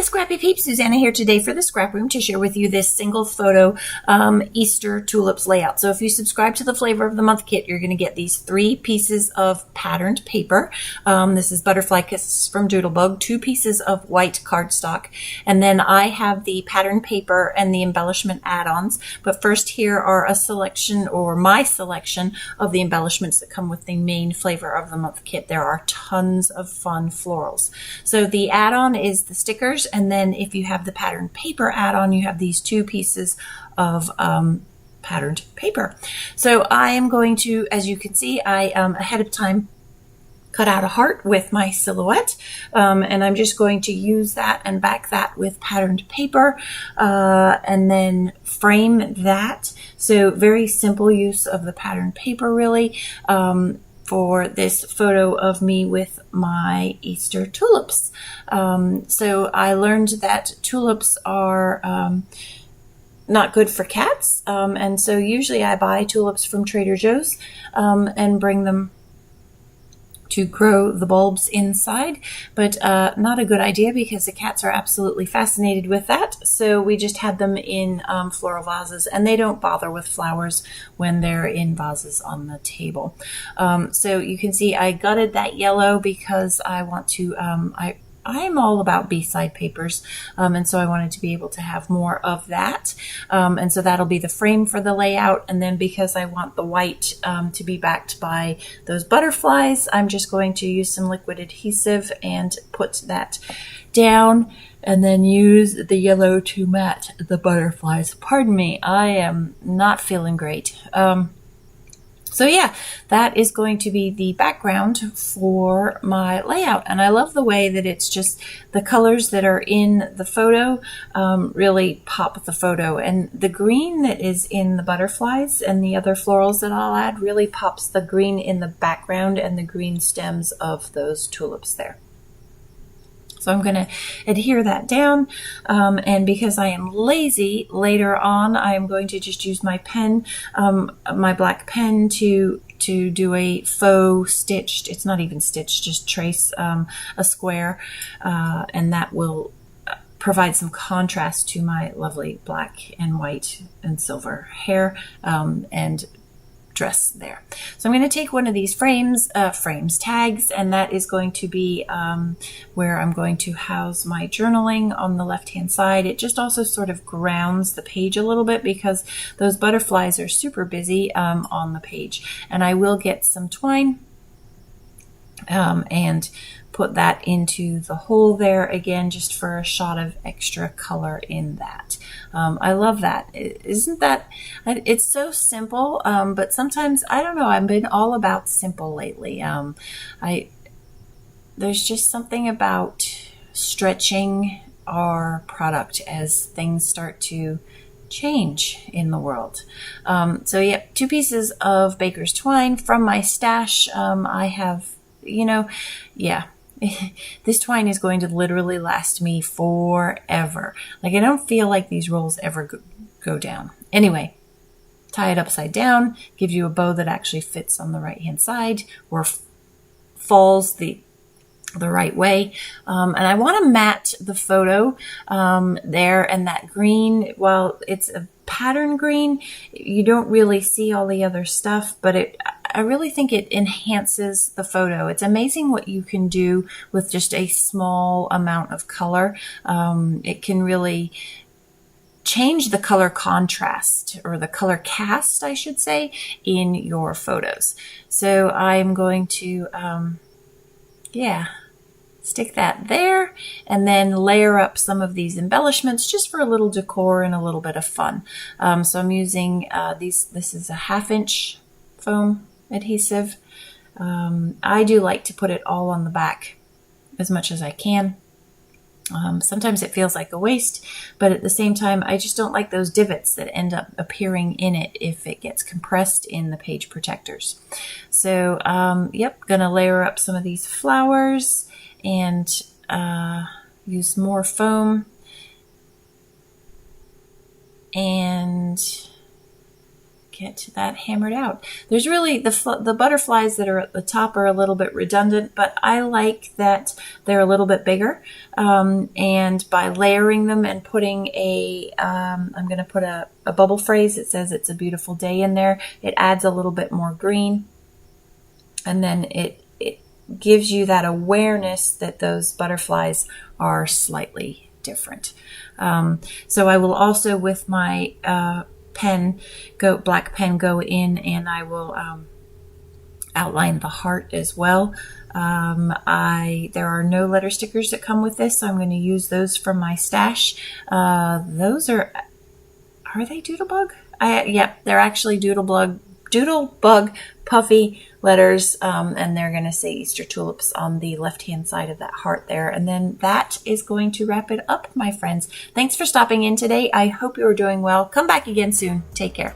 Scrappy Peeps, Suzanna here today for the Scraproom to share with you this single photo Easter tulips layout. So if you subscribe to the Flavor of the Month kit, you're going to get these 3 pieces of patterned paper. This is Butterfly Kisses from Doodlebug, 2 pieces of white cardstock, and then I have the patterned paper and the embellishment add-ons. But first, here are a selection, or my selection, of the embellishments that come with the main Flavor of the Month kit. There are tons of fun florals. So the add-on is the stickers, and then if you have the patterned paper add-on, you have these 2 pieces of patterned paper. So I am going to, as you can see, I ahead of time cut out a heart with my silhouette, and I'm just going to use that and back that with patterned paper, and then frame that. So very simple use of the patterned paper, really, for this photo of me with my Easter tulips. So I learned that tulips are not good for cats, and so usually I buy tulips from Trader Joe's and bring them to grow the bulbs inside, but not a good idea because the cats are absolutely fascinated with that. So we just had them in floral vases, and they don't bother with flowers when they're in vases on the table. So you can see I gutted that yellow because I want to, I'm all about B-side papers, and so I wanted to be able to have more of that. And so that'll be the frame for the layout. And then because I want the white to be backed by those butterflies, I'm just going to use some liquid adhesive and put that down, and then use the yellow to match the butterflies. Pardon me, I am not feeling great. So yeah, that is going to be the background for my layout. And I love the way that it's just the colors that are in the photo really pop the photo. And the green that is in the butterflies and the other florals that I'll add really pops the green in the background and the green stems of those tulips there. So I'm going to adhere that down, and because I am lazy, later on I am going to just use my pen, my black pen, to do a faux stitched, it's not even stitched, just trace a square, and that will provide some contrast to my lovely black and white and silver hair and dress there. So I'm going to take one of these tags, and that is going to be where I'm going to house my journaling on the left hand side. It just also sort of grounds the page a little bit because those butterflies are super busy on the page. And I will get some twine and put that into the hole there again, just for a shot of extra color in that. I love that. Isn't that, it's so simple, but sometimes, I don't know, I've been all about simple lately. There's just something about stretching our product as things start to change in the world. So yeah, 2 pieces of baker's twine from my stash. I have, this twine is going to literally last me forever. Like, I don't feel like these rolls ever go down. Anyway, tie it upside down, gives you a bow that actually fits on the right hand side, or falls the right way. And I want to match the photo there, and that green, while it's a pattern green, you don't really see all the other stuff, but I really think it enhances the photo. It's amazing what you can do with just a small amount of color. It can really change the color contrast, or the color cast, I should say, in your photos. So I'm going to, stick that there, and then layer up some of these embellishments just for a little decor and a little bit of fun. So I'm using this is a 1/2 inch foam adhesive. I do like to put it all on the back as much as I can. Sometimes it feels like a waste, but at the same time, I just don't like those divots that end up appearing in it if it gets compressed in the page protectors. So, gonna layer up some of these flowers and use more foam and get that hammered out. There's really the butterflies that are at the top are a little bit redundant, but I like that they're a little bit bigger. And by layering them and putting I'm going to put a bubble phrase that says it's a beautiful day in there, it adds a little bit more green. And then it gives you that awareness that those butterflies are slightly different. So I will also, with my black pen, go in and I will outline the heart as well. There are no letter stickers that come with this, so I'm going to use those from my stash. Those are they Doodlebug? Yep, they're actually Doodlebug puffy letters, and they're going to say Easter tulips on the left-hand side of that heart there. And then that is going to wrap it up, my friends. Thanks for stopping in today. I hope you are doing well. Come back again soon. Take care.